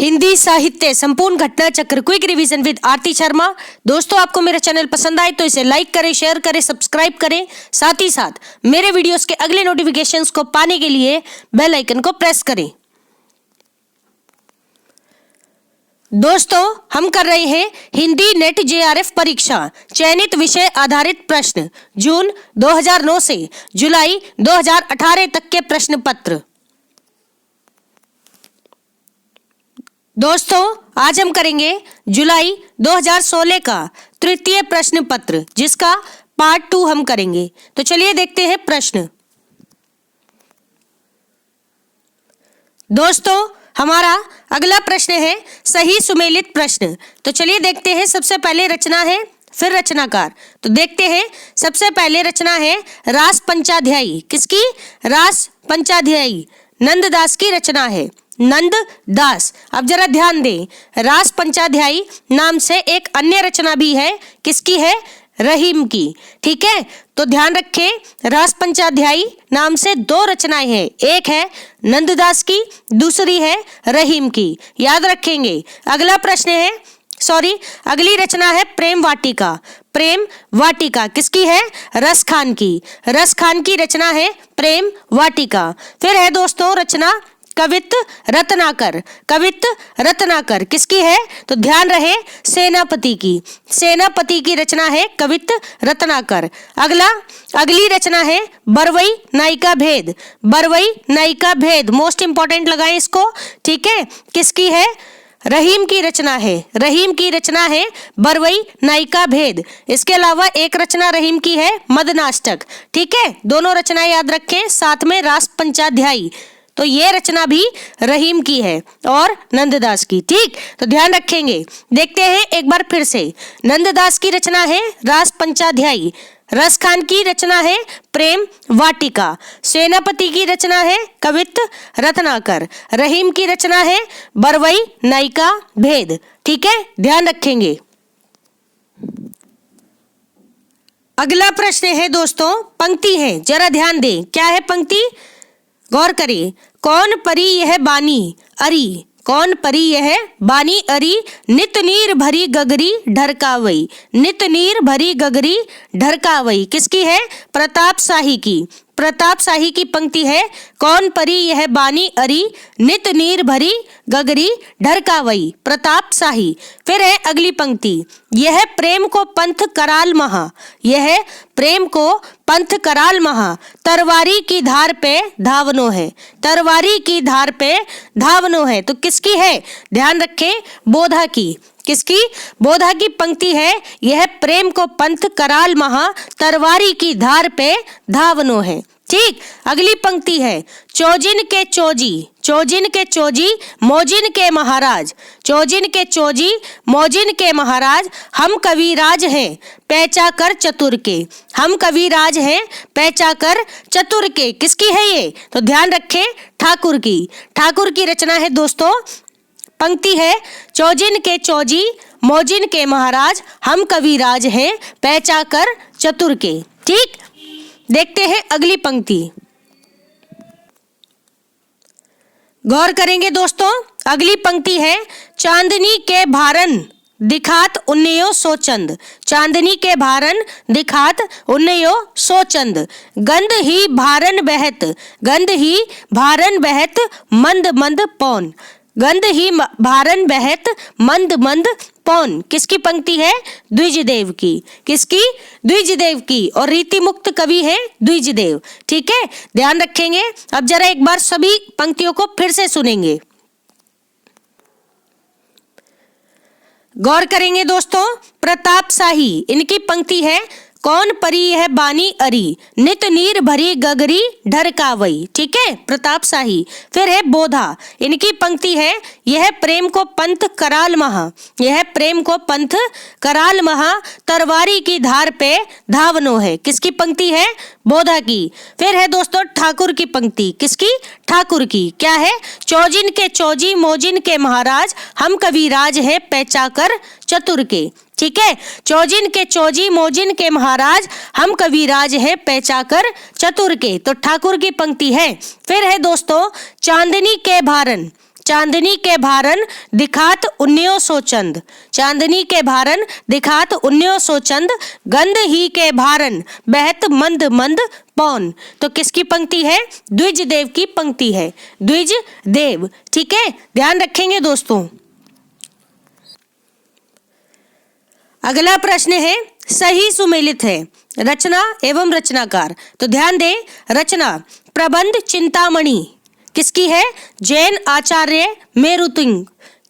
हिंदी साहित्य संपूर्ण घटना चक्र क्विक रिवीजन विद आरती शर्मा। दोस्तों, आपको मेरा चैनल पसंद आए तो इसे लाइक करें, शेयर करें, सब्सक्राइब करें। साथ ही साथ मेरे वीडियोस के अगले नोटिफिकेशंस को पाने के लिए बेल आइकन को प्रेस करें। दोस्तों, हम कर रहे हैं हिंदी नेट जेआरएफ परीक्षा चयनित विषय आधारित प्रश्न जून 2009 से जुलाई 2018 तक के प्रश्न पत्र। दोस्तों, आज हम करेंगे जुलाई 2016 का तृतीय प्रश्न पत्र, जिसका पार्ट 2 हम करेंगे। तो चलिए देखते हैं प्रश्न। दोस्तों, हमारा अगला प्रश्न है सही सुमेलित प्रश्न। तो चलिए देखते हैं। सबसे पहले रचना है, फिर रचनाकार। तो देखते हैं। सबसे पहले रचना है रास पंचाध्यायी। किसकी? रास पंचाध्यायी नंददास की रचना है। नंददास। अब जरा ध्यान दें, रास पंचाध्यायी नाम से एक अन्य रचना भी है। किसकी है? रहीम की। ठीक है, तो ध्यान रखें, रास पंचाध्यायी नाम से 2 रचनाएं हैं। एक है नंददास की, दूसरी है रहीम की। याद रखेंगे। अगला प्रश्न है, अगली रचना है प्रेम वाटिका। प्रेम वाटिका किसकी है? रस खान की। रस खान की रचना है प्रेम वाटिका। फिर है दोस्तों रचना कवित्त रत्नाकर। कवित्त रत्नाकर किसकी है? तो ध्यान रहे, सेनापति की। सेनापति की रचना है कवित्त रत्नाकर। अगली रचना है बरवई नायिका भेद। बरवई नायिका भेद मोस्ट इंपॉर्टेंट लगाएं इसको। ठीक है, किसकी है? रहीम की रचना है। रहीम की रचना है बरवई नायिका भेद। इसके अलावा एक रचना रहीम की है मदनाष्टक। ठीक है, दोनों रचनाएं याद रखें। साथ में रास पंचाध्यायी, तो ये रचना भी रहीम की है और नंददास की। ठीक, तो ध्यान रखेंगे। देखते हैं एक बार फिर से। नंददास की रचना है रास पंचाध्यायी। रस खान की रचना है प्रेम वाटिका। सेनापति की रचना है कवित्त रत्नाकर। रहीम की रचना है बरवई नायिका भेद। ठीक है, ध्यान रखेंगे। अगला प्रश्न है दोस्तों, पंक्ति है, जरा ध्यान दें। क्या है पंक्ति? गौर करिए। कौन परी यह बानी अरी। कौन परी यह बानी अरी, नित नीर भरी गगरी ढरकावई। नित नीर भरी गगरी ढरकावई किसकी है? प्रताप शाही की। प्रताप शाही की पंक्ति है, कौन परी यह बानी अरी, नित नीर भरी गगरी ढरकावई। प्रताप शाही। फिर है अगली पंक्ति, यह प्रेम को पंथ कराल महा। यह प्रेम को पंथ कराल महा, तरवारी की धार पे धावनो है। तरवारी की धार पे धावनो है, तो किसकी है? ध्यान रखें, बोधा की। किसकी? बोधा की पंक्ति है, यह प्रेम को पंथ कराल महा, तरवारी की धार पे धावनो है। ठीक, अगली पंक्ति है चौजिन के चौजी। चौजिन के चौजी मौजिन के महाराज। चौजिन के चौजी मौजिन के महाराज, हम कविराज हैं पैचा कर चतुर के। हम कविराज हैं पैचा कर चतुर के। किसकी है ये? तो ध्यान रखें, ठाकुर की। ठाकुर की रचना है दोस्तों। पंक्ति है चौजिन के चौजी मौजिन के महाराज, हम कविराज हैं पैचा कर चतुर के। ठीक, देखते हैं अगली पंक्ति। गौर करेंगे दोस्तों। अगली पंक्ति है चांदनी के भारन दिखात उन्नयो सोचंद। चांदनी के भारन दिखात उन्नयो सोचंद, गंध ही भारन बहत। गंध ही भारन बहत मंद मंद पौन। गंध ही भारन बहत मंद मंद पौन किसकी पंक्ति है? द्विजदेव की। किसकी? द्विजदेव की। और रीति मुक्त कवि है द्विजदेव। ठीक है, ध्यान रखेंगे। अब जरा एक बार सभी पंक्तियों को फिर से सुनेंगे। गौर करेंगे दोस्तों। प्रताप शाही, इनकी पंक्ति है, कौन परी यह बानी अरी, नित नीर भरी गगरी ढरकावई। ठीक है, प्रताप शाही। फिर है बोधा, इनकी पंक्ति है, यह प्रेम को पंथ कराल महा। यह प्रेम को पंथ कराल महा, तरवारी की धार पे धावनो है। किसकी पंक्ति है? बोधा की। फिर है दोस्तों ठाकुर की पंक्ति। किसकी? ठाकुर की। क्या है? चौजिन के चौजी मौजिन के महाराज, हम कविराज है पैचाकर चतुर के। ठीक है, चौजिन के चौजी मौजिन के महाराज, हम कविराज है पैचाकर चतुर के। तो ठाकुर की पंक्ति है। फिर है दोस्तों चांदनी के भारन। चांदनी के भारन दिखात 1900 चंद, चांदनी के भारन दिखात 1900 चंद, गंध ही के भारन बहत मंद मंद पौन। तो किसकी पंक्ति है? द्विज देव की पंक्ति है, द्विज देव। ठीक है, ध्यान रखेंगे दोस्तों। अगला प्रश्न है सही सुमेलित है रचना एवं रचनाकार। तो ध्यान दें, रचना प्रबंध चिंतामणि किसकी है? जैन आचार्य मेरुतुंग।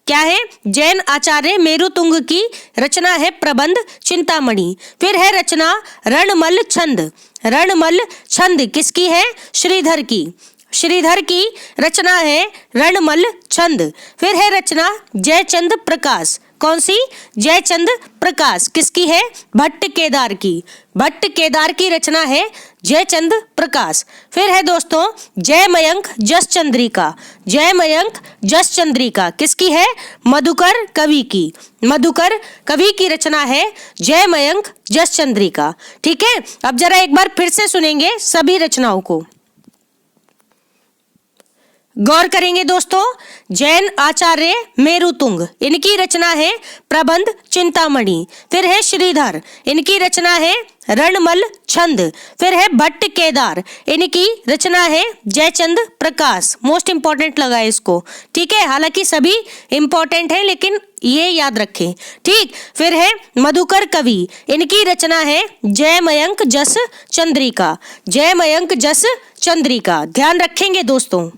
क्या है? जैन आचार्य मेरुतुंग की रचना है प्रबंध चिंतामणि। फिर है रचना रणमल छंद, रणमल छंद किसकी है? श्रीधर की, श्रीधर की रचना है रणमल छंद। फिर है रचना जयचंद प्रकाश, कौन सी? जयचंद प्रकाश किसकी है? भट्ट केदार की, भट्ट केदार की रचना है जयचंद प्रकाश। फिर है दोस्तों जयमयंक जस चंद्रिका, जयमयंक जस चंद्रिका किसकी है? मधुकर कवि की, मधुकर कवि की रचना है जयमयंक जस चंद्रिका। ठीक है, अब जरा एक बार फिर से सुनेंगे सभी रचनाओं को, गौर करेंगे दोस्तों। जैन आचार्य मेरुतुंग, इनकी रचना है प्रबंध चिंतामणि। फिर है श्रीधर, इनकी रचना है रणमल छंद। फिर है भट्ट केदार, इनकी रचना है जयचंद प्रकाश। मोस्ट इंपॉर्टेंट लगा है इसको। ठीक है, हालांकि सभी इंपॉर्टेंट है लेकिन ये याद रखें। ठीक, फिर है मधुकर कवि, इनकी रचना है जयमयंक जस चंद्रिका, जयमयंक जस चंद्रिका। ध्यान रखेंगे दोस्तों।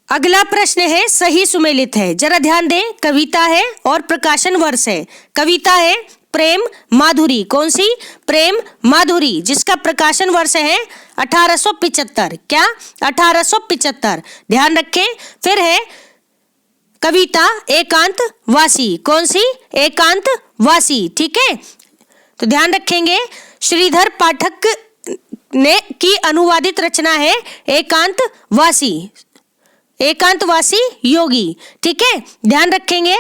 अगला प्रश्न है सही सुमेलित है, जरा ध्यान दें। कविता है और प्रकाशन वर्ष है। कविता है प्रेम माधुरी, कौन सी? प्रेम माधुरी, जिसका प्रकाशन वर्ष है 1875। क्या? 1875, ध्यान रखें। फिर है कविता एकांत वासी, कौन सी? एकांत वासी। ठीक है, तो ध्यान रखेंगे श्रीधर पाठक ने की अनुवादित रचना है एकांत वासी, एकांतवासी योगी। ठीक है, ध्यान रखेंगे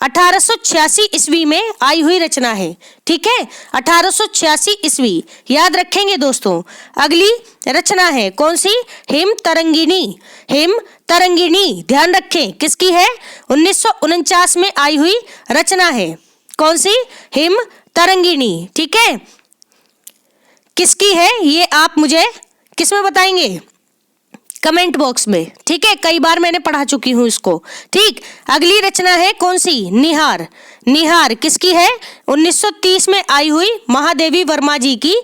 1886 ईस्वी में आई हुई रचना है। ठीक है, 1886 ईस्वी, याद रखेंगे दोस्तों। अगली रचना है कौन सी? हिम तरंगिणी, हिम तरंगिणी, ध्यान रखें किसकी है? 1949 में आई हुई रचना है। कौन सी? हिम तरंगिणी। ठीक है, किसकी है ये आप मुझे किसमें बताएंगे? कमेंट बॉक्स में। ठीक है, कई बार मैंने पढ़ा चुकी हूँ इसको। ठीक, अगली रचना है कौन सी? निहार, निहार किसकी है? 1930 में आई हुई महादेवी वर्मा जी की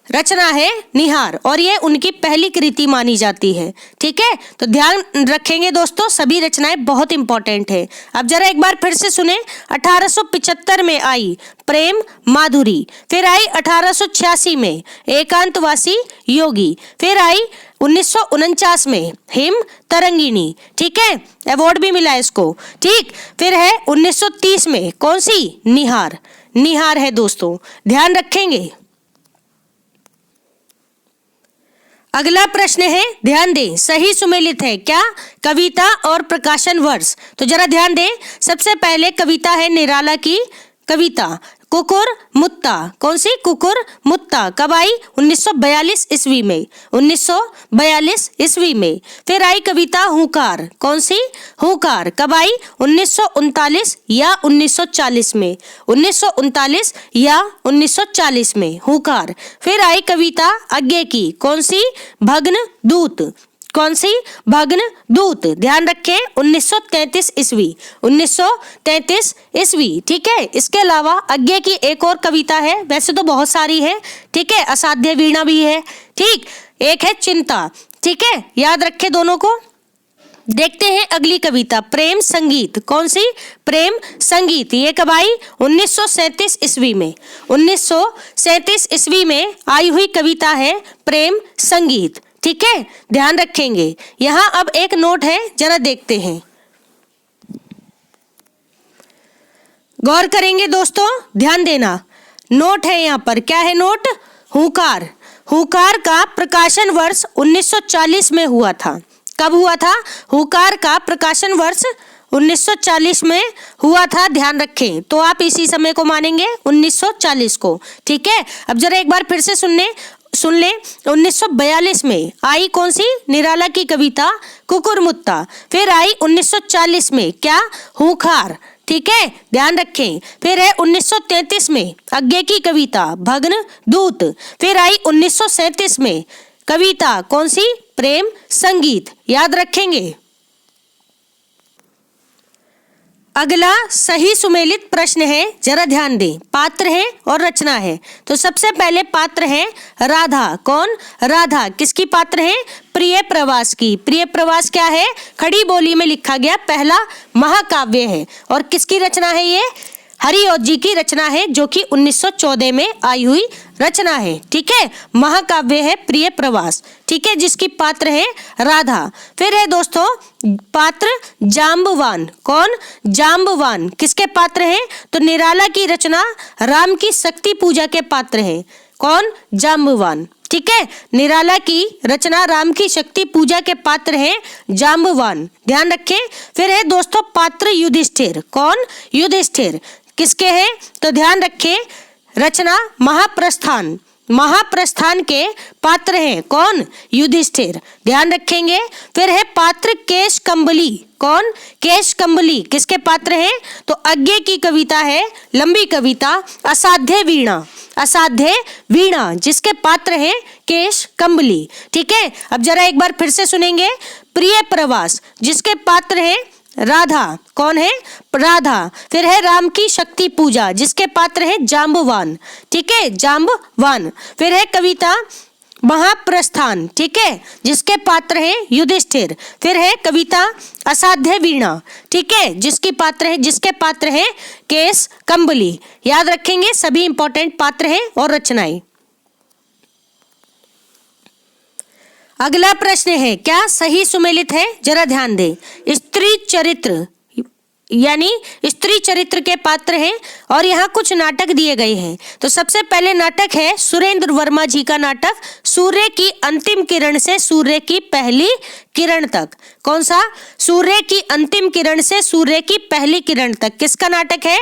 रचना है निहार, और ये उनकी पहली कृति मानी जाती है। ठीक है, तो ध्यान रखेंगे दोस्तों, सभी रचनाएं बहुत इंपॉर्टेंट है। अब जरा एक बार फिर से सुने। 1875 में आई प्रेम माधुरी, फिर आई 1886 में एकांतवासी योगी, फिर आई 1949 में हिम तरंगिणी। ठीक है, अवार्ड भी मिला इसको। ठीक, फिर है 1930 में कौन सी? निहार, निहार है दोस्तों, ध्यान रखेंगे। अगला प्रश्न है, ध्यान दें, सही सुमेलित है क्या? कविता और प्रकाशन वर्ष। तो जरा ध्यान दें, सबसे पहले कविता है निराला की कविता कुकुर मुत्ता, कौन सी? कुकुर मुत्ता, कब आई? 1942 ईस्वी में, 1942 ईस्वी में। फिर आई कविता हुंकार, कौन सी? हुंकार, कब आई? 1939 या 1940 में, 1939 या 1940 में हुंकार। फिर आई कविता अज्ञे की, कौन सी? भग्न दूत, कौन सी? भग्न दूत, ध्यान रखें 1933 ईस्वी, 1933 ईस्वी। ठीक है, इसके अलावा अज्ञे की एक और कविता है, वैसे तो बहुत सारी है। ठीक है, असाध्य वीणा भी है। ठीक, एक है चिंता। ठीक है, याद रखें दोनों को। देखते हैं अगली कविता प्रेम संगीत, कौन सी? प्रेम संगीत, ये कब आई? 1937 ईस्वी में, 1937 ईस्वी में आई हुई कविता है प्रेम संगीत। ठीक है, ध्यान रखेंगे। यहाँ अब एक नोट है, जरा देखते हैं, गौर करेंगे दोस्तों, ध्यान देना। नोट है यहाँ पर, क्या है नोट? हुंकार, हुंकार का प्रकाशन वर्ष 1940 में हुआ था। कब हुआ था? हुंकार का प्रकाशन वर्ष 1940 में हुआ था, ध्यान रखें। तो आप इसी समय को मानेंगे 1940 को। ठीक है, अब जरा एक बार फिर से सुन ले, 1942 में आई कौन सी? निराला की कविता कुकुरमुत्ता। फिर आई 1940 में क्या? खूंखार। ठीक है, ध्यान रखें। फिर है 1933 में अज्ञे की कविता भग्न दूत। फिर आई 1937 में कविता कौन सी? प्रेम संगीत। याद रखेंगे। अगला सही सुमेलित प्रश्न है, जरा ध्यान दें। पात्र है और रचना है। तो सबसे पहले पात्र है राधा। कौन? राधा किसकी पात्र है? प्रिय प्रवास की। प्रिय प्रवास क्या है? खड़ी बोली में लिखा गया पहला महाकाव्य है। और किसकी रचना है ये? हरिऔध जी की रचना है, जो कि 1914 में आई हुई रचना है। ठीक है, महाकाव्य है प्रिय प्रवास। ठीक है, जिसकी पात्र है राधा। फिर है दोस्तों पात्र जाम्बवान। कौन? जाम्बवान किसके पात्र हैं? तो निराला की रचना राम की शक्ति पूजा के पात्र हैं। कौन? जाम्बवान। ठीक है, निराला की रचना राम की शक्ति पूजा के पात्र हैं जाम्बवान। ध्यान रखें। फिर है दोस्तों पात्र युधिष्ठिर। कौन? युधिष्ठिर किसके हैं? तो ध्यान रखें, रचना महाप्रस्थान। महाप्रस्थान के पात्र हैं। कौन? युधिष्ठिर। ध्यान रखेंगे। फिर है पात्र केश कंबली। कौन? केश कंबली किसके पात्र हैं? तो अज्ञे की कविता है, लंबी कविता असाध्य वीणा। असाध्य वीणा जिसके पात्र हैं केश कंबली। ठीक है, अब जरा एक बार फिर से सुनेंगे। प्रिय प्रवास जिसके पात्र हैं राधा। कौन है? राधा। फिर है राम की शक्ति पूजा जिसके पात्र है जाम्बवान। ठीक है, जाम्बवान। फिर है कविता महाप्रस्थान। ठीक है, जिसके पात्र है युधिष्ठिर। फिर है कविता असाध्य वीणा। ठीक है, जिसके पात्र है केश कंबली। याद रखेंगे, सभी इंपॉर्टेंट पात्र हैं और रचनाएं। अगला प्रश्न है, क्या सही सुमेलित है? जरा ध्यान दें। स्त्री चरित्र यानी स्त्री चरित्र के पात्र हैं और यहाँ कुछ नाटक दिए गए हैं। तो सबसे पहले नाटक है सुरेंद्र वर्मा जी का नाटक सूर्य की अंतिम किरण से सूर्य की पहली किरण तक। कौन सा? सूर्य की अंतिम किरण से सूर्य की पहली किरण तक। किसका नाटक है?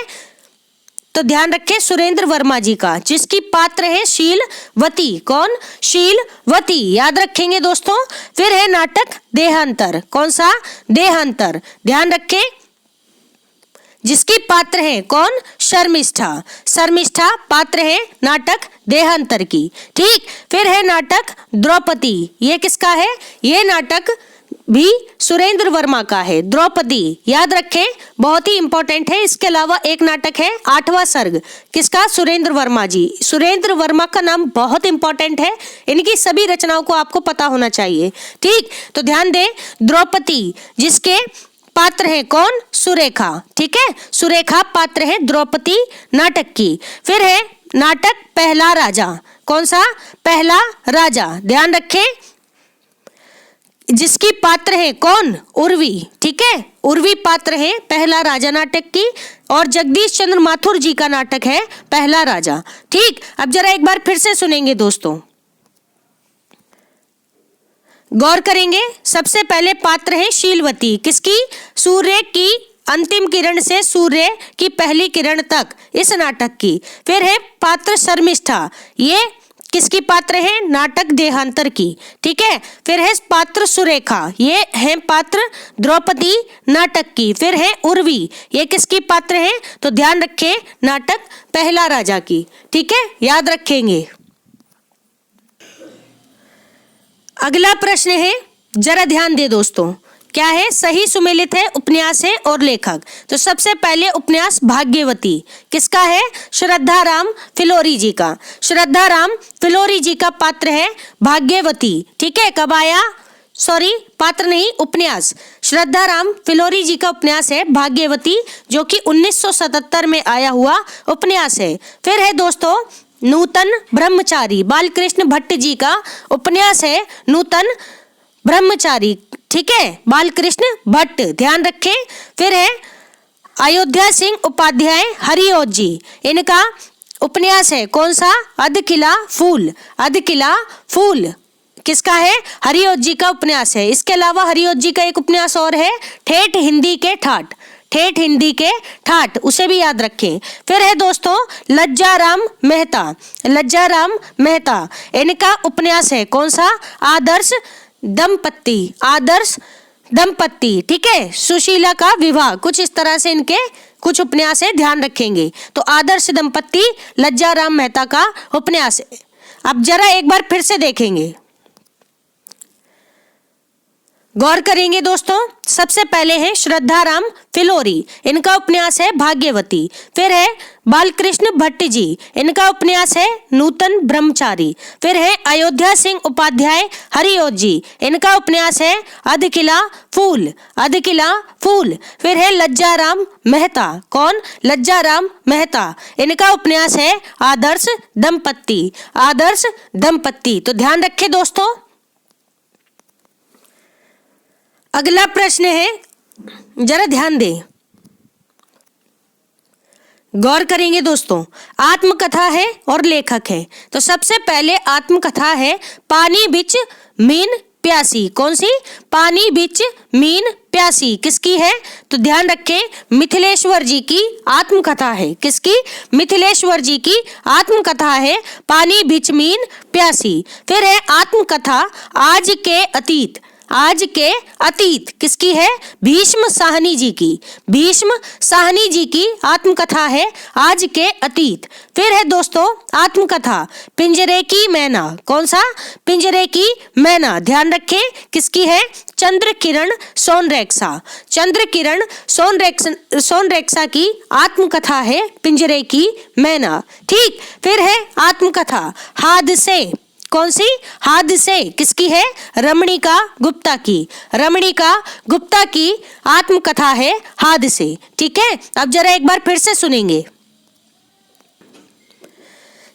तो ध्यान रखें, सुरेंद्र वर्मा जी का, जिसकी पात्र है शीलवती। कौन? शीलवती। याद रखेंगे दोस्तों। फिर है नाटक देहांतर। कौन सा? देहांतर। ध्यान रखें, जिसकी पात्र है कौन? शर्मिष्ठा। शर्मिष्ठा पात्र है नाटक देहांतर की। ठीक। फिर है नाटक द्रौपदी। ये किसका है? ये नाटक भी सुरेंद्र वर्मा का है, द्रौपदी। याद रखें, बहुत ही इंपॉर्टेंट है। इसके अलावा एक नाटक है आठवां सर्ग। किसका? सुरेंद्र वर्मा जी। सुरेंद्र वर्मा का नाम बहुत इंपॉर्टेंट है, इनकी सभी रचनाओं को आपको पता होना चाहिए। ठीक, तो ध्यान दें, द्रौपदी जिसके पात्र है कौन? सुरेखा। ठीक है, सुरेखा पात्र है द्रौपदी नाटक की। फिर है नाटक पहला राजा। कौन सा? पहला राजा। ध्यान रखें, जिसकी पात्र है कौन? उर्वी। ठीक है, उर्वी पात्र है पहला राजा नाटक की। और जगदीश चंद्र माथुर जी का नाटक है पहला राजा। ठीक, अब जरा एक बार फिर से सुनेंगे दोस्तों, गौर करेंगे। सबसे पहले पात्र है शीलवती। किसकी? सूर्य की अंतिम किरण से सूर्य की पहली किरण तक, इस नाटक की। फिर है पात्र शर्मिष्ठा। ये किसकी पात्र है? नाटक देहांतर की। ठीक है, फिर है पात्र सुरेखा। ये है पात्र द्रौपदी नाटक की। फिर है उर्वी। ये किसकी पात्र है? तो ध्यान रखें, नाटक पहला राजा की। ठीक है, याद रखेंगे। अगला प्रश्न है, जरा ध्यान दे दोस्तों, क्या है? सही सुमेलित है, उपन्यास है और लेखक। तो सबसे पहले उपन्यास भाग्यवती। किसका है? श्रद्धाराम फिलोरी जी का। श्रद्धाराम फिलोरी जी का पात्र है भाग्यवती। ठीक है, कब आया? पात्र नहीं, उपन्यास। श्रद्धाराम फिलोरी जी का उपन्यास है भाग्यवती, जो कि 1977 में आया हुआ उपन्यास है। फिर है दोस्तों नूतन ब्रह्मचारी, बालकृष्ण भट्ट जी का उपन्यास है नूतन ब्रह्मचारी। ठीक है, बालकृष्ण भट्ट। ध्यान रखें। फिर है अयोध्या सिंह उपाध्याय हरिऔध जी, इनका उपन्यास है कौन सा? अधकिला फूल। अधकिला फूल किसका है? हरिऔध जी का उपन्यास है। इसके अलावा हरिऔध जी का एक उपन्यास और है, ठेठ हिंदी के ठाठ। ठेठ हिंदी के ठाठ, उसे भी याद रखें। फिर है दोस्तों लज्जाराम मेहता। लज्जाराम मेहता इनका उपन्यास है कौन सा? आदर्श दंपत्ति। आदर्श दंपत्ति, ठीक है, सुशीला का विवाह, कुछ इस तरह से इनके कुछ उपन्यास है, ध्यान रखेंगे। तो आदर्श दंपत्ति लज्जाराम मेहता का उपन्यास है। अब जरा एक बार फिर से देखेंगे, गौर करेंगे दोस्तों। सबसे पहले है श्रद्धाराम फिलोरी, इनका उपन्यास है भाग्यवती। फिर है बालकृष्ण भट्ट जी, इनका उपन्यास है नूतन ब्रह्मचारी। फिर है अयोध्या सिंह उपाध्याय हरिओत जी, इनका उपन्यास है अधकिला फूल। अधकिला फूल। फिर है लज्जाराम मेहता, कौन? लज्जाराम मेहता, इनका उपन्यास है आदर्श दंपत्ति। आदर्श दंपत्ति। तो ध्यान रखें दोस्तों। अगला प्रश्न है, जरा ध्यान दें, गौर करेंगे दोस्तों। आत्मकथा है और लेखक है। तो सबसे पहले आत्मकथा है पानी बिच मीन प्यासी। कौन सी? पानी बिच मीन प्यासी। किसकी है? तो ध्यान रखें, मिथिलेश्वर जी की आत्मकथा है। किसकी? मिथिलेश्वर जी की आत्मकथा है पानी बिच मीन प्यासी। फिर है आत्मकथा आज के अतीत। आज के अतीत किसकी है? भीष्म साहनी जी की। भीष्म साहनी जी की आत्मकथा है आज के अतीत। फिर है दोस्तों आत्मकथा पिंजरे की मैना। कौन सा? पिंजरे की मैना। ध्यान रखें किसकी है? चंद्र किरण सोनरेक्सा। चंद्र किरण सोनरेक्सा की आत्मकथा है पिंजरे की मैना। ठीक। फिर है आत्मकथा हादसे। कौन सी? हादसे। किसकी है? रमणीका गुप्ता की। रमणीका गुप्ता की आत्मकथा है हादसे। ठीक है। अब जरा एक बार फिर से सुनेंगे।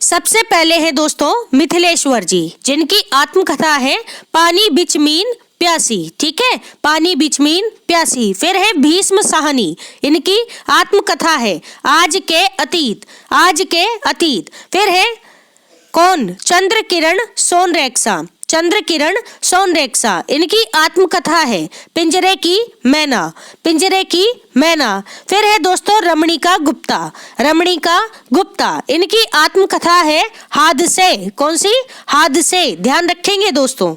सबसे पहले है दोस्तों मिथिलेश्वर जी, जिनकी आत्मकथा है पानी बिच मीन प्यासी। ठीक है, पानी बिच मीन प्यासी। फिर है भीष्म साहनी, इनकी आत्मकथा है आज के अतीत। आज के अतीत। फिर है कौन? चंद्र किरण सोनरेक्सा। चंद्र किरण सोनरेक्सा, इनकी आत्मकथा है पिंजरे की मैना। पिंजरे की मैना। फिर है दोस्तों रमणीका गुप्ता। रमणीका गुप्ता, इनकी आत्मकथा है हादसे। कौन सी? हादसे। ध्यान रखेंगे दोस्तों।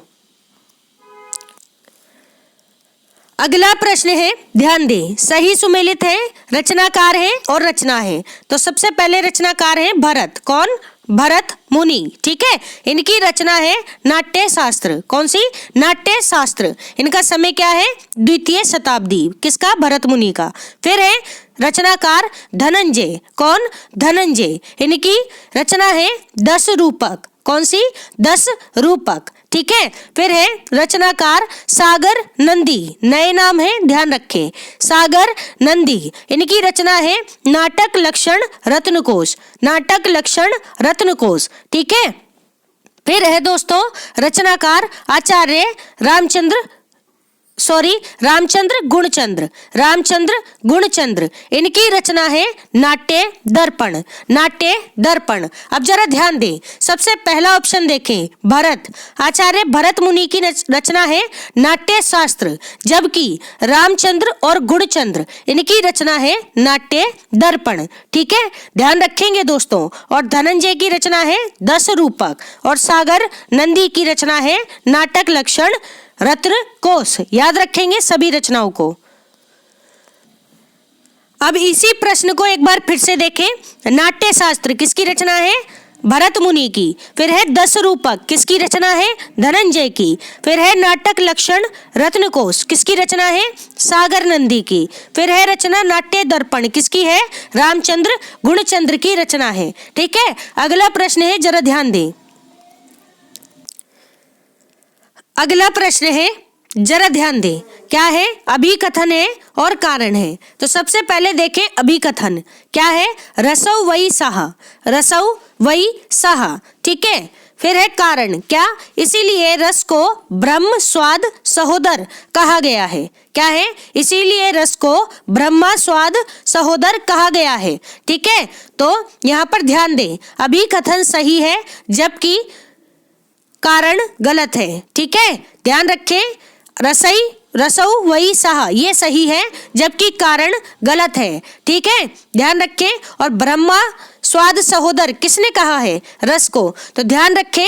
अगला प्रश्न है, ध्यान दें, सही सुमेलित है, रचनाकार है और रचना है। तो सबसे पहले रचनाकार है भरत। कौन? भरत मुनि। ठीक है, इनकी रचना है नाट्य शास्त्र। कौन सी? नाट्य शास्त्र। इनका समय क्या है? द्वितीय शताब्दी। किसका? भरत मुनि का। फिर है रचनाकार धनंजय। कौन? धनंजय। इनकी रचना है 10 रूपक। कौन सी? 10 रूपक। ठीक है। फिर है रचनाकार सागर नंदी, नए नाम है, ध्यान रखें, सागर नंदी। इनकी रचना है नाटक लक्षण रत्नकोश। नाटक लक्षण रत्नकोश। ठीक है। फिर है दोस्तों रचनाकार आचार्य रामचंद्र गुणचंद्र। रामचंद्र गुणचंद्र, इनकी रचना है नाट्य दर्पण। नाट्य दर्पण। अब जरा ध्यान दें, सबसे पहला ऑप्शन देखें, भरत, आचार्य भरत मुनि की रचना है नाट्य शास्त्र, जबकि रामचंद्र और गुणचंद्र इनकी रचना है नाट्य दर्पण। ठीक है, ध्यान रखेंगे दोस्तों। और धनंजय की रचना है 10 रूपक और सागर नंदी की रचना है नाटक लक्षण रत्नकोश। याद रखेंगे सभी रचनाओं को। अब इसी प्रश्न को एक बार फिर से देखें। नाट्य शास्त्र किसकी रचना है? भरत मुनि की। फिर है 10 रूपक, किसकी रचना है? धनंजय की। फिर है नाटक लक्षण रत्नकोश, किसकी रचना है? सागर नंदी की। फिर है रचना नाट्य दर्पण, किसकी है? रामचंद्र गुणचंद्र की रचना है। ठीक है। अगला प्रश्न है, जरा ध्यान दें। अगला प्रश्न है, जरा ध्यान दें, क्या है? अभिकथन है और कारण है। तो सबसे पहले देखें अभिकथन क्या है? रसौ वही साहा। रसौ वही साहा। ठीक है। फिर है कारण, क्या? इसीलिए रस को ब्रह्म स्वाद सहोदर कहा गया है। क्या है? इसीलिए रस को ब्रह्मा स्वाद सहोदर कहा गया है। ठीक है। तो यहाँ पर ध्यान दें, अभिकथन सही है जबकि कारण गलत है। ठीक है, ध्यान रखें। रसई रसौ वही सहा ये सही है, जबकि कारण गलत है। ठीक है, ध्यान रखें। और ब्रह्मा स्वाद सहोदर किसने कहा है? रस को। तो ध्यान रखें,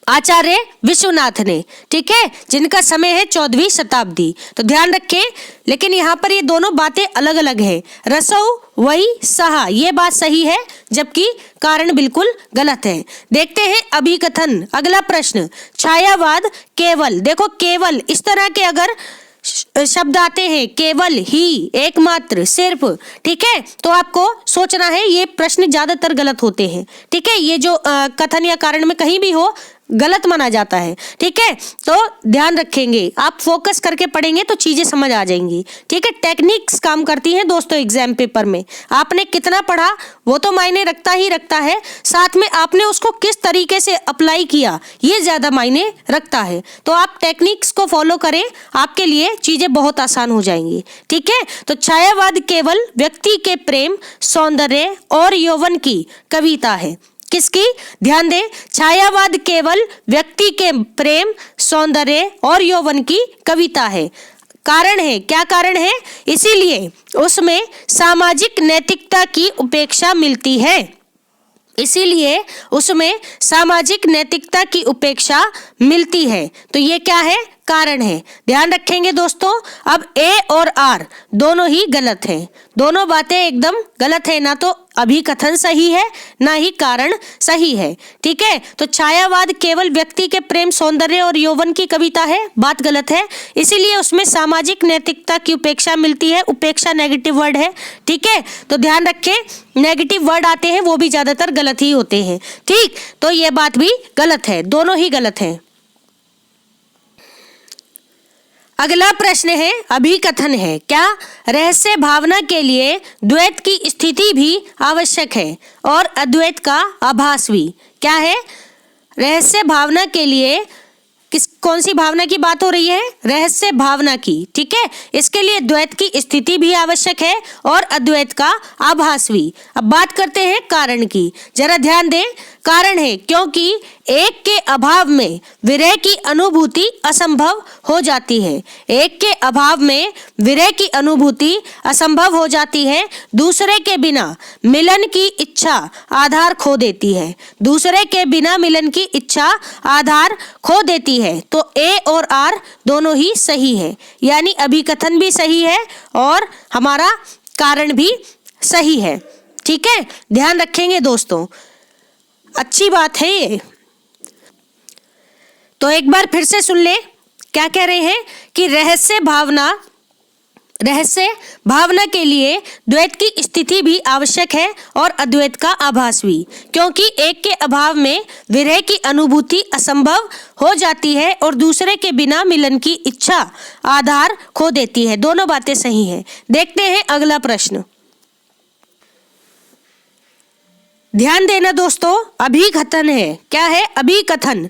आचार्य विश्वनाथ ने। ठीक है, जिनका समय है 14वीं शताब्दी। तो ध्यान रखें, लेकिन यहाँ पर ये दोनों बातें अलग अलग है। रसौ वही सहा ये बात सही है, जबकि कारण बिल्कुल गलत है। देखते हैं अभिकथन। अगला प्रश्न, छायावाद केवल। देखो, केवल इस तरह के अगर शब्द आते हैं, केवल, ही, एकमात्र, सिर्फ, ठीक है, तो आपको सोचना है ये प्रश्न ज्यादातर गलत होते हैं। ठीक है, ये जो कथन या कारण में कहीं भी हो गलत माना जाता है। ठीक है, तो ध्यान रखेंगे, आप फोकस करके पढ़ेंगे तो चीजें समझ आ जाएंगी। ठीक है, टेक्निक्स काम करती हैं दोस्तों एग्जाम पेपर में। आपने कितना पढ़ा वो तो मायने रखता ही रखता है, साथ में आपने उसको किस तरीके से अप्लाई किया ये ज्यादा मायने रखता है। तो आप टेक्निक्स को फॉलो करें, आपके लिए चीजें बहुत आसान हो जाएंगी। ठीक है, तो छायावाद केवल व्यक्ति के प्रेम, सौंदर्य और यौवन की कविता है। किसकी? ध्यान दें, छायावाद केवल व्यक्ति के प्रेम, सौंदर्य और यौवन की कविता है। कारण है, क्या कारण है? इसीलिए उसमें सामाजिक नैतिकता की उपेक्षा मिलती है। इसीलिए उसमें सामाजिक नैतिकता की उपेक्षा मिलती है। तो ये क्या है? कारण है। ध्यान रखेंगे दोस्तों। अब ए और आर दोनों ही गलत हैं, दोनों बातें एकदम गलत है। ना तो अभिकथन सही है, ना ही कारण सही है। ठीक है, तो छायावाद केवल व्यक्ति के प्रेम, सौंदर्य और यौवन की कविता है, बात गलत है। इसीलिए उसमें सामाजिक नैतिकता की उपेक्षा मिलती है। उपेक्षा नेगेटिव वर्ड है। ठीक है, तो ध्यान रखें, नेगेटिव वर्ड आते हैं वो भी ज्यादातर गलत ही होते हैं। ठीक, तो ये बात भी गलत है, दोनों ही गलत है। अगला प्रश्न है, अभिकथन है। क्या? रहस्य भावना के लिए द्वैत की स्थिति भी आवश्यक है और अद्वैत का आभास भी। क्या है? रहस्य भावना के लिए कौन सी भावना की बात हो रही है? रहस्य भावना की। ठीक है, इसके लिए द्वैत की स्थिति भी आवश्यक है और अद्वैत का आभास भी। अब बात करते हैं कारण की। जरा ध्यान दें, कारण है क्योंकि एक के अभाव में विरह की अनुभूति असंभव हो जाती है। एक के अभाव में विरह की अनुभूति असंभव हो जाती है। दूसरे के बिना मिलन की इच्छा आधार खो देती है। दूसरे के बिना मिलन की इच्छा आधार खो देती है। तो ए और आर दोनों ही सही है, यानी अभिकथन भी सही है और हमारा कारण भी सही है। ठीक है, ध्यान रखेंगे दोस्तों, अच्छी बात है ये। तो एक बार फिर से सुन ले, क्या कह रहे हैं कि रहस्य भावना के लिए द्वैत की स्थिति भी आवश्यक है और अद्वैत का आभास भी, क्योंकि एक के अभाव में विरह की अनुभूति असंभव हो जाती है और दूसरे के बिना मिलन की इच्छा आधार खो देती है। दोनों बातें सही हैं। देखते हैं अगला प्रश्न। ध्यान देना दोस्तों, अभिकथन है। क्या है? अभिकथन।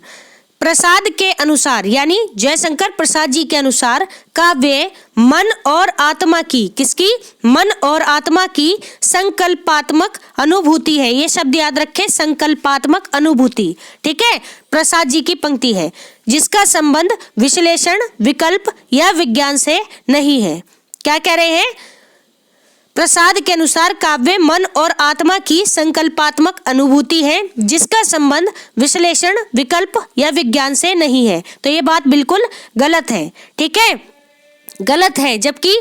प्रसाद के अनुसार, यानी जयशंकर प्रसाद जी के अनुसार, काव्य मन और आत्मा की, किसकी? मन और आत्मा की संकल्पात्मक अनुभूति है। ये शब्द याद रखें, संकल्पात्मक अनुभूति। ठीक है, प्रसाद जी की पंक्ति है, जिसका संबंध विश्लेषण, विकल्प या विज्ञान से नहीं है। क्या कह रहे हैं? प्रसाद के अनुसार काव्य मन और आत्मा की संकल्पात्मक अनुभूति है, जिसका संबंध विश्लेषण, विकल्प या विज्ञान से नहीं है। तो ये बात बिल्कुल गलत है। ठीक है, गलत है, जबकि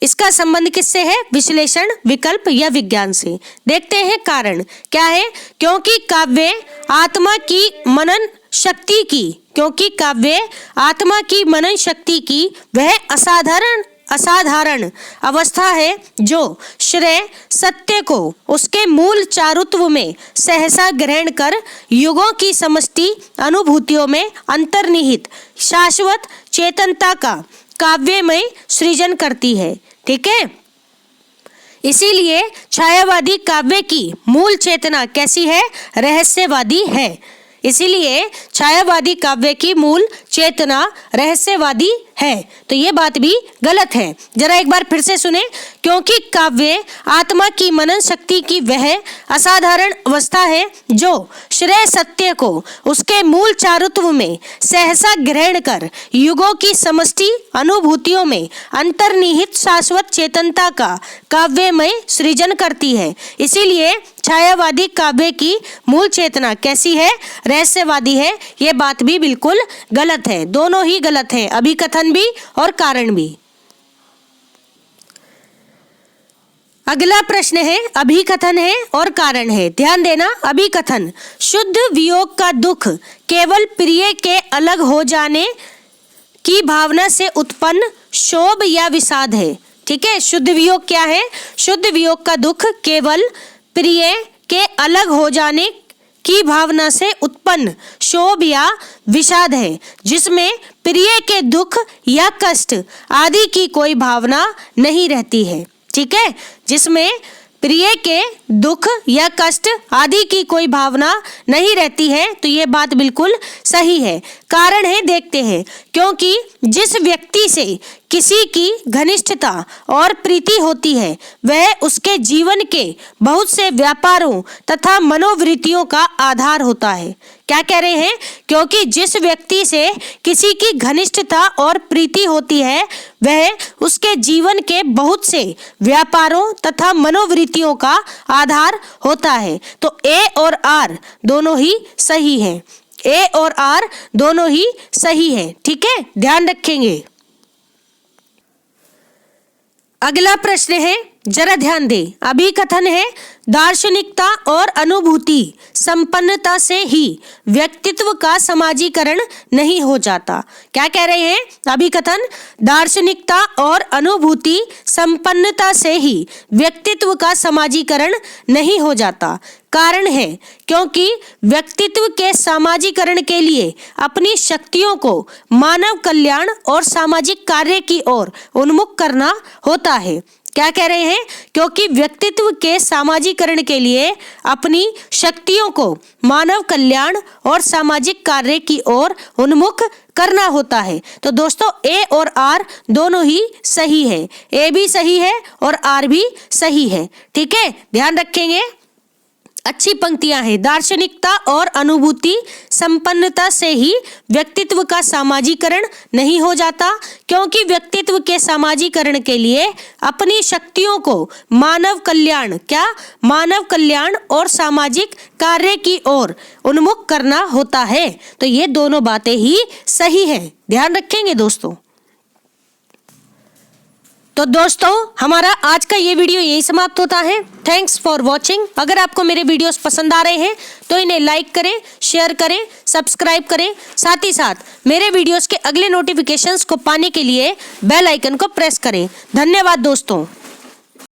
इसका संबंध किससे है? विश्लेषण, विकल्प या विज्ञान से। देखते हैं कारण। क्या है? क्योंकि काव्य आत्मा की मनन शक्ति की, क्योंकि काव्य आत्मा की मनन शक्ति की वह असाधारण अवस्था है जो श्रेय सत्य को उसके मूल चारुत्व में सहसा ग्रहण कर युगों की समष्टि अनुभूतियों में अंतर्निहित शाश्वत चेतनता का काव्यमय सृजन करती है। ठीक है, इसीलिए छायावादी काव्य की मूल चेतना कैसी है? रहस्यवादी है। इसीलिए छायावादी काव्य की मूल चेतना रहस्यवादी है। तो ये बात भी गलत है। जरा एक बार फिर से सुने। क्योंकि काव्य आत्मा की मनन शक्ति की वह असाधारण अवस्था है जो श्रेय सत्य को उसके मूल चारुत्व में सहसा ग्रहण कर युगों की समष्टि अनुभूतियों में अंतर्निहित शाश्वत चेतनता का काव्यमय सृजन करती है। इसीलिए छायावादी काव्य की मूल चेतना कैसी है? रहस्यवादी है। ये बात भी बिल्कुल गलत है। दोनों ही गलत है, अभिकथन भी और कारण भी। अगला प्रश्न है, अभिकथन है और कारण है। ध्यान देना। अभिकथन, शुद्ध वियोग का दुख केवल प्रिय के अलग हो जाने की भावना से उत्पन्न शोभ या विषाद है। ठीक है, शुद्ध वियोग क्या है? शुद्ध वियोग का दुख केवल प्रिय के अलग हो जाने की भावना से उत्पन्न शोभ या विषाद है, जिसमें प्रिय के दुख या कष्ट आदि की कोई भावना नहीं रहती है। ठीक है, जिसमें प्रिय के दुख या कष्ट आदि की कोई भावना नहीं रहती है। तो ये बात बिल्कुल सही है। कारण है, देखते हैं। क्योंकि जिस व्यक्ति से किसी की घनिष्ठता और प्रीति होती है वह उसके जीवन के बहुत से व्यापारों तथा मनोवृत्तियों का आधार होता है। क्या कह रहे हैं? क्योंकि जिस व्यक्ति से किसी की घनिष्ठता और प्रीति होती है वह उसके जीवन के बहुत से व्यापारों तथा मनोवृत्तियों का आधार होता है। तो ए और आर दोनों ही सही है। ए और आर दोनों ही सही है। ठीक है, ध्यान रखेंगे। अगला प्रश्न है, जरा ध्यान दें। अभिकथन है, दार्शनिकता और अनुभूति संपन्नता से ही व्यक्तित्व का समाजीकरण नहीं हो जाता। क्या कह रहे हैं? अभिकथन, दार्शनिकता और अनुभूति संपन्नता से ही व्यक्तित्व का समाजीकरण नहीं हो जाता। कारण है, क्योंकि व्यक्तित्व के समाजीकरण के लिए अपनी शक्तियों को मानव कल्याण और सामाजिक कार्य की ओर उन्मुख करना होता है। क्या कह रहे हैं? क्योंकि व्यक्तित्व के सामाजिकरण के लिए अपनी शक्तियों को मानव कल्याण और सामाजिक कार्य की ओर उन्मुख करना होता है। तो दोस्तों ए और आर दोनों ही सही है। ए भी सही है और आर भी सही है। ठीक है, ध्यान रखेंगे। अच्छी पंक्तियां हैं। दार्शनिकता और अनुभूति संपन्नता से ही व्यक्तित्व का सामाजीकरण नहीं हो जाता, क्योंकि व्यक्तित्व के सामाजीकरण के लिए अपनी शक्तियों को मानव कल्याण और सामाजिक कार्य की ओर उन्मुख करना होता है। तो ये दोनों बातें ही सही है। ध्यान रखेंगे दोस्तों। तो दोस्तों हमारा आज का ये वीडियो यही समाप्त होता है। Thanks for watching. अगर आपको मेरे वीडियोस पसंद आ रहे हैं तो इन्हें लाइक करें, शेयर करें, सब्सक्राइब करें। साथ ही साथ मेरे वीडियोस के अगले नोटिफिकेशंस को पाने के लिए बेल आइकन को प्रेस करें। धन्यवाद दोस्तों।